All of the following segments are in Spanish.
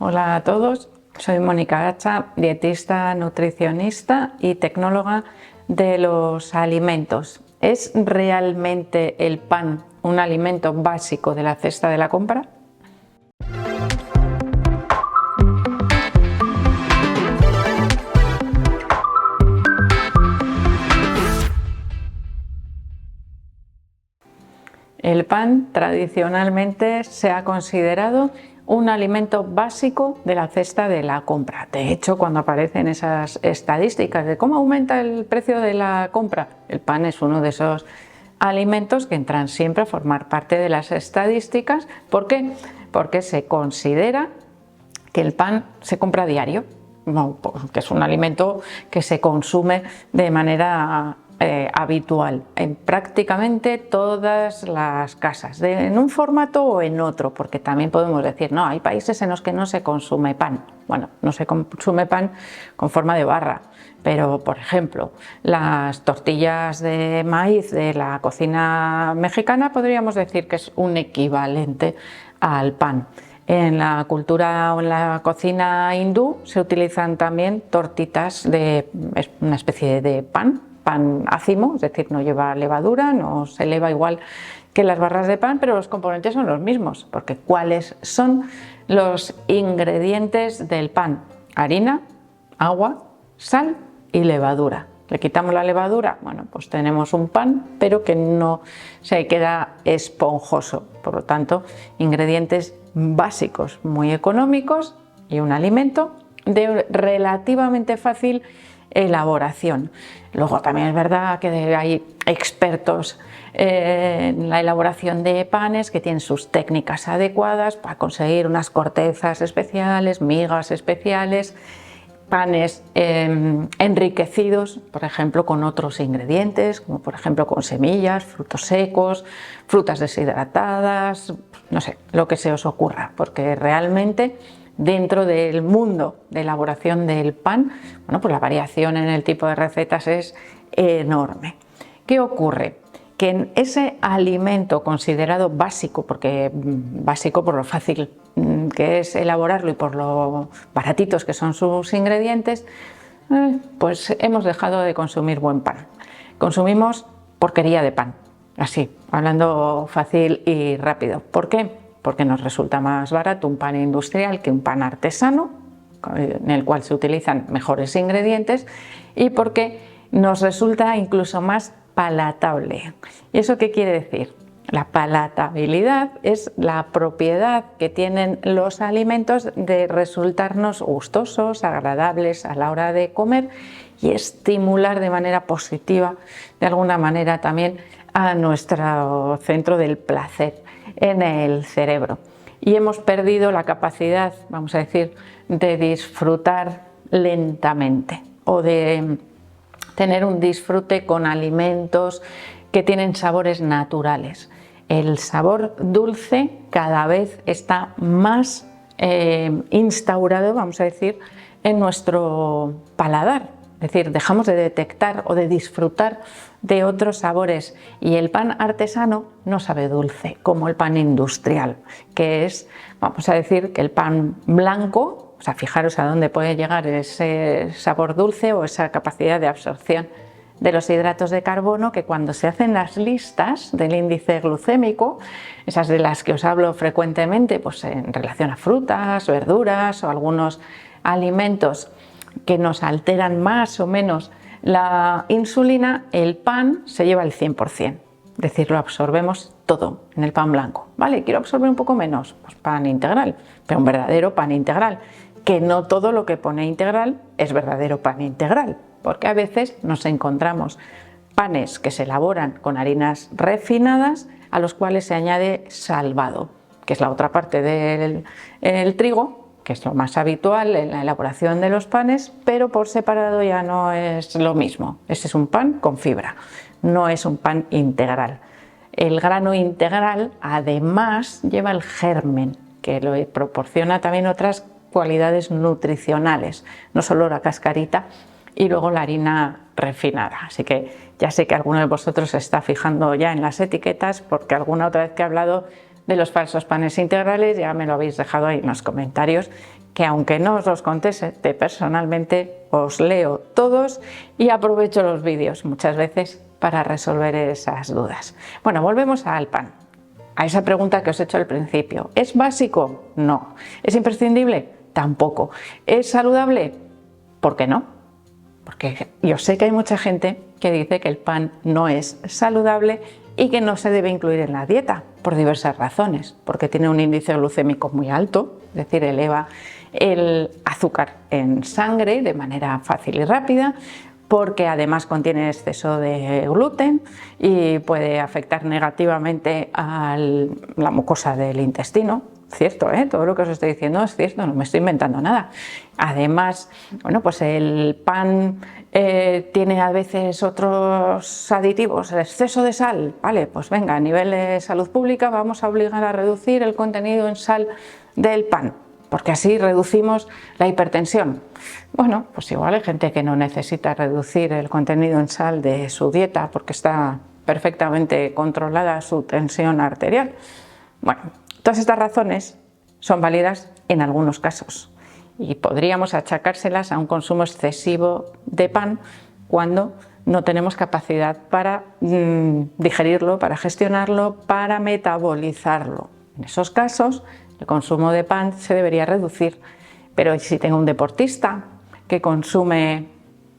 Hola a todos, soy Mónica Hacha, dietista, nutricionista y tecnóloga de los alimentos. ¿Es realmente el pan un alimento básico de la cesta de la compra? El pan tradicionalmente se ha considerado un alimento básico de la cesta de la compra. De hecho, cuando aparecen esas estadísticas de cómo aumenta el precio de la compra, el pan es uno de esos alimentos que entran siempre a formar parte de las estadísticas. ¿Por qué? Porque se considera que el pan se compra a diario, que es un alimento que se consume de manera habitual en prácticamente todas las casas, en un formato o en otro, porque también podemos decir, no, hay países en los que no se consume pan. Bueno, no se consume pan con forma de barra, pero por ejemplo, las tortillas de maíz de la cocina mexicana podríamos decir que es un equivalente al pan. En la cultura o en la cocina hindú se utilizan también tortitas de una especie de pan ácimo, es decir, no lleva levadura, no se eleva igual que las barras de pan, pero los componentes son los mismos, porque ¿cuáles son los ingredientes del pan? Harina, agua, sal y levadura. Le quitamos la levadura, bueno, pues tenemos un pan, pero que no se queda esponjoso. Por lo tanto, ingredientes básicos, muy económicos y un alimento de relativamente fácil elaboración. Luego también es verdad que hay expertos en la elaboración de panes que tienen sus técnicas adecuadas para conseguir unas cortezas especiales, migas especiales, panes enriquecidos, por ejemplo, con otros ingredientes, como por ejemplo con semillas, frutos secos, frutas deshidratadas, no sé, lo que se os ocurra, porque realmente dentro del mundo de elaboración del pan, bueno, pues la variación en el tipo de recetas es enorme. ¿Qué ocurre? Que en ese alimento considerado básico, porque básico por lo fácil que es elaborarlo y por lo baratitos que son sus ingredientes, pues hemos dejado de consumir buen pan. Consumimos porquería de pan, así, hablando fácil y rápido. ¿Por qué? Porque nos resulta más barato un pan industrial que un pan artesano, en el cual se utilizan mejores ingredientes, y porque nos resulta incluso más palatable. ¿Y eso qué quiere decir? La palatabilidad es la propiedad que tienen los alimentos de resultarnos gustosos, agradables a la hora de comer y estimular de manera positiva, de alguna manera también, a nuestro centro del placer en el cerebro. Y hemos perdido la capacidad, vamos a decir, de disfrutar lentamente o de tener un disfrute con alimentos que tienen sabores naturales. El sabor dulce cada vez está más instaurado, vamos a decir, en nuestro paladar. Es decir, dejamos de detectar o de disfrutar de otros sabores, y el pan artesano no sabe dulce como el pan industrial, que es, vamos a decir, que el pan blanco, o sea, fijaros a dónde puede llegar ese sabor dulce o esa capacidad de absorción de los hidratos de carbono, que cuando se hacen las listas del índice glucémico, esas de las que os hablo frecuentemente, pues en relación a frutas, verduras o algunos alimentos que nos alteran más o menos la insulina, el pan se lleva el 100%, es decir, lo absorbemos todo en el pan blanco. Vale, quiero absorber un poco menos, pues pan integral, pero un verdadero pan integral, que no todo lo que pone integral es verdadero pan integral, porque a veces nos encontramos panes que se elaboran con harinas refinadas a los cuales se añade salvado, que es la otra parte del trigo, que es lo más habitual en la elaboración de los panes, pero por separado ya no es lo mismo. Ese es un pan con fibra, no es un pan integral. El grano integral además lleva el germen, que lo proporciona también otras cualidades nutricionales, no solo la cascarita y luego la harina refinada. Así que ya sé que alguno de vosotros se está fijando ya en las etiquetas, porque alguna otra vez que he hablado de los falsos panes integrales, ya me lo habéis dejado ahí en los comentarios, que aunque no os los conteste personalmente, os leo todos y aprovecho los vídeos muchas veces para resolver esas dudas. Bueno, volvemos al pan. A esa pregunta que os he hecho al principio. ¿Es básico? No. ¿Es imprescindible? Tampoco. ¿Es saludable? ¿Por qué no? Porque yo sé que hay mucha gente que dice que el pan no es saludable y que no se debe incluir en la dieta por diversas razones. Porque tiene un índice glucémico muy alto, es decir, eleva el azúcar en sangre de manera fácil y rápida, porque además contiene exceso de gluten y puede afectar negativamente a la mucosa del intestino. Cierto, todo lo que os estoy diciendo es cierto, no me estoy inventando nada. Además, bueno, pues el pan tiene a veces otros aditivos, el exceso de sal, vale, pues venga, a nivel de salud pública vamos a obligar a reducir el contenido en sal del pan, porque así reducimos la hipertensión. Bueno, pues igual hay gente que no necesita reducir el contenido en sal de su dieta porque está perfectamente controlada su tensión arterial. Bueno, todas estas razones son válidas en algunos casos y podríamos achacárselas a un consumo excesivo de pan cuando no tenemos capacidad para digerirlo, para gestionarlo, para metabolizarlo. En esos casos, el consumo de pan se debería reducir, pero si tengo un deportista que consume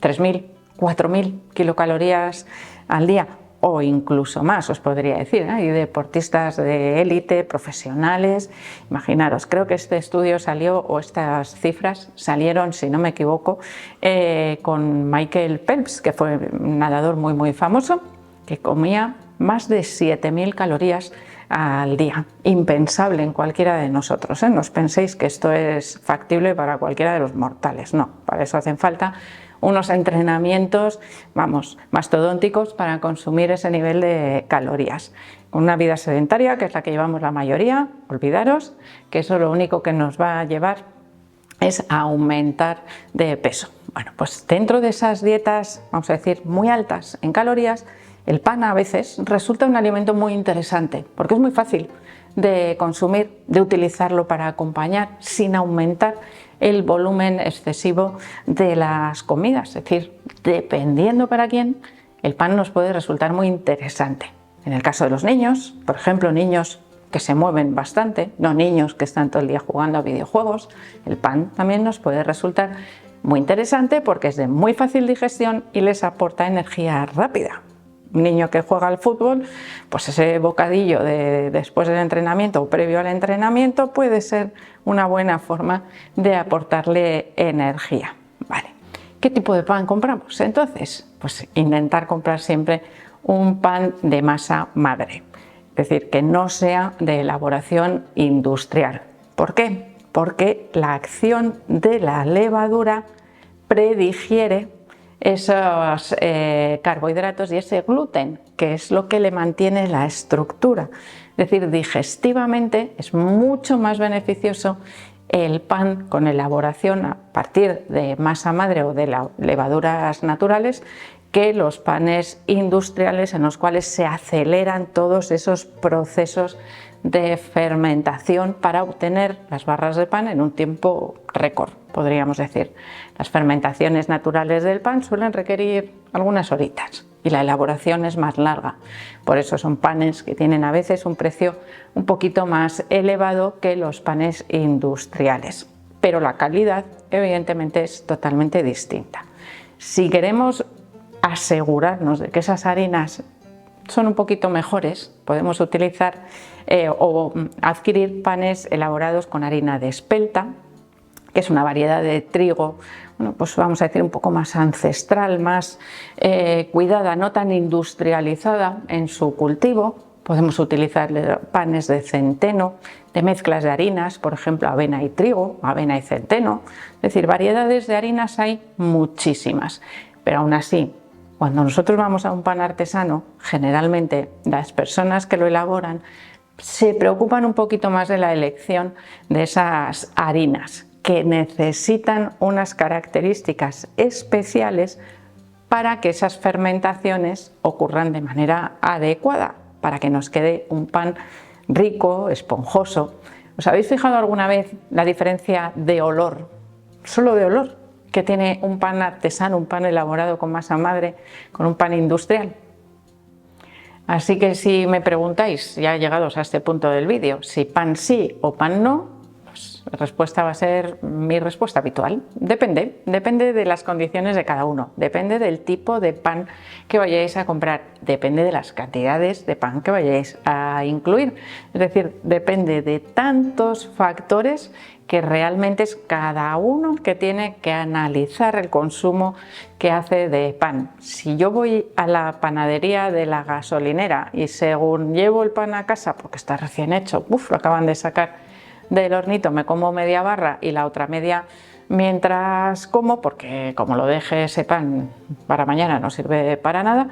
3.000, 4.000 kilocalorías al día o incluso más, os podría decir, hay deportistas de élite, profesionales, imaginaros, creo que este estudio salió, o estas cifras salieron, si no me equivoco, con Michael Phelps, que fue un nadador muy famoso, que comía más de 7.000 calorías al día, impensable en cualquiera de nosotros, No os penséis que esto es factible para cualquiera de los mortales, no, para eso hacen falta unos entrenamientos, vamos, mastodónticos para consumir ese nivel de calorías. Una vida sedentaria, que es la que llevamos la mayoría, olvidaros que eso lo único que nos va a llevar es a aumentar de peso. Bueno, pues dentro de esas dietas, vamos a decir, muy altas en calorías, el pan a veces resulta un alimento muy interesante, porque es muy fácil de consumir, de utilizarlo para acompañar sin aumentar el volumen excesivo de las comidas. Es decir, dependiendo para quién, el pan nos puede resultar muy interesante. En el caso de los niños, por ejemplo, niños que se mueven bastante, no niños que están todo el día jugando a videojuegos, el pan también nos puede resultar muy interesante porque es de muy fácil digestión y les aporta energía rápida. Un niño que juega al fútbol, pues ese bocadillo después del entrenamiento o previo al entrenamiento puede ser una buena forma de aportarle energía. Vale. ¿Qué tipo de pan compramos? Entonces, pues intentar comprar siempre un pan de masa madre, es decir, que no sea de elaboración industrial. ¿Por qué? Porque la acción de la levadura predigiere esos carbohidratos y ese gluten, que es lo que le mantiene la estructura. Es decir, digestivamente es mucho más beneficioso el pan con elaboración a partir de masa madre o de levaduras naturales que los panes industriales en los cuales se aceleran todos esos procesos de fermentación para obtener las barras de pan en un tiempo récord, podríamos decir. Las fermentaciones naturales del pan suelen requerir algunas horitas y la elaboración es más larga. Por eso son panes que tienen a veces un precio un poquito más elevado que los panes industriales. Pero la calidad, evidentemente, es totalmente distinta. Si queremos asegurarnos de que esas harinas son un poquito mejores, podemos utilizar o adquirir panes elaborados con harina de espelta, que es una variedad de trigo, bueno, pues vamos a decir un poco más ancestral, más cuidada, no tan industrializada en su cultivo. Podemos utilizar panes de centeno, de mezclas de harinas, por ejemplo, avena y trigo, avena y centeno. Es decir, variedades de harinas hay muchísimas, pero aún así, cuando nosotros vamos a un pan artesano, generalmente las personas que lo elaboran se preocupan un poquito más de la elección de esas harinas, que necesitan unas características especiales para que esas fermentaciones ocurran de manera adecuada, para que nos quede un pan rico, esponjoso. ¿Os habéis fijado alguna vez la diferencia de olor, solo de olor, que tiene un pan artesano, un pan elaborado con masa madre, con un pan industrial? Así que si me preguntáis, ya llegados a este punto del vídeo, si pan sí o pan no, pues la respuesta va a ser mi respuesta habitual. Depende de las condiciones de cada uno, depende del tipo de pan que vayáis a comprar, depende de las cantidades de pan que vayáis a incluir. Es decir, depende de tantos factores que realmente es cada uno que tiene que analizar el consumo que hace de pan. Si yo voy a la panadería de la gasolinera y según llevo el pan a casa, porque está recién hecho, lo acaban de sacar del hornito, me como media barra y la otra media mientras como, porque como lo deje ese pan para mañana no sirve para nada,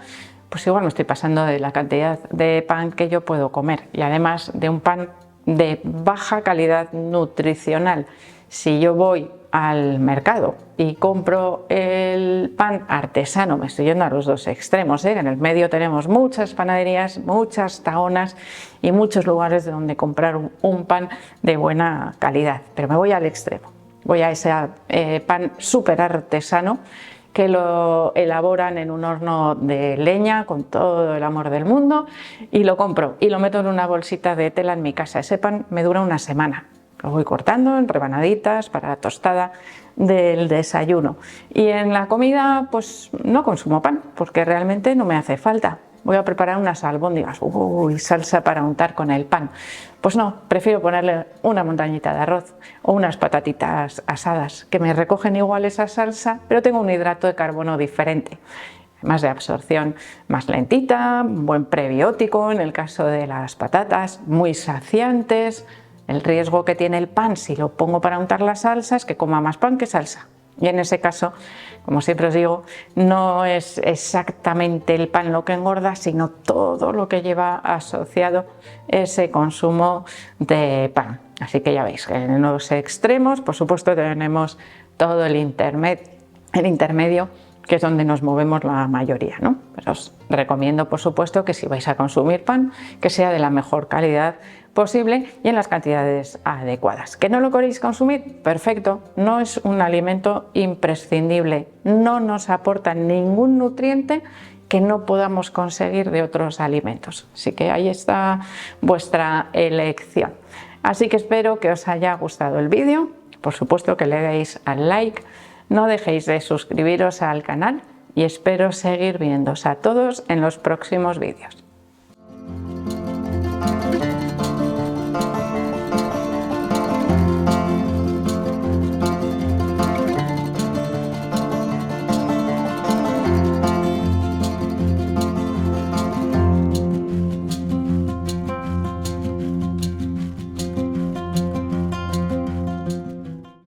pues igual me estoy pasando de la cantidad de pan que yo puedo comer, y además de un pan de baja calidad nutricional. Si yo voy al mercado y compro el pan artesano, me estoy yendo a los dos extremos, en el medio tenemos muchas panaderías, muchas tahonas y muchos lugares de donde comprar un pan de buena calidad, pero me voy al extremo, voy a ese pan súper artesano que lo elaboran en un horno de leña con todo el amor del mundo, y lo compro y lo meto en una bolsita de tela en mi casa. Ese pan me dura una semana. Lo voy cortando en rebanaditas para tostada del desayuno. Y en la comida pues no consumo pan porque realmente no me hace falta. Voy a preparar unas albóndigas, salsa para untar con el pan. Pues no, prefiero ponerle una montañita de arroz o unas patatitas asadas que me recogen igual esa salsa, pero tengo un hidrato de carbono diferente, más de absorción más lentita, un buen prebiótico en el caso de las patatas, muy saciantes. El riesgo que tiene el pan si lo pongo para untar la salsa es que coma más pan que salsa. Y en ese caso, como siempre os digo, no es exactamente el pan lo que engorda, sino todo lo que lleva asociado ese consumo de pan. Así que ya veis que en los extremos, por supuesto, tenemos todo el intermedio, que es donde nos movemos la mayoría, ¿no? Pero os recomiendo, por supuesto, que si vais a consumir pan, que sea de la mejor calidad posible y en las cantidades adecuadas. ¿Que no lo queréis consumir? Perfecto, no es un alimento imprescindible, no nos aporta ningún nutriente que no podamos conseguir de otros alimentos. Así que ahí está vuestra elección. Así que espero que os haya gustado el vídeo, por supuesto que le deis al like, no dejéis de suscribiros al canal y espero seguir viéndoos a todos en los próximos vídeos.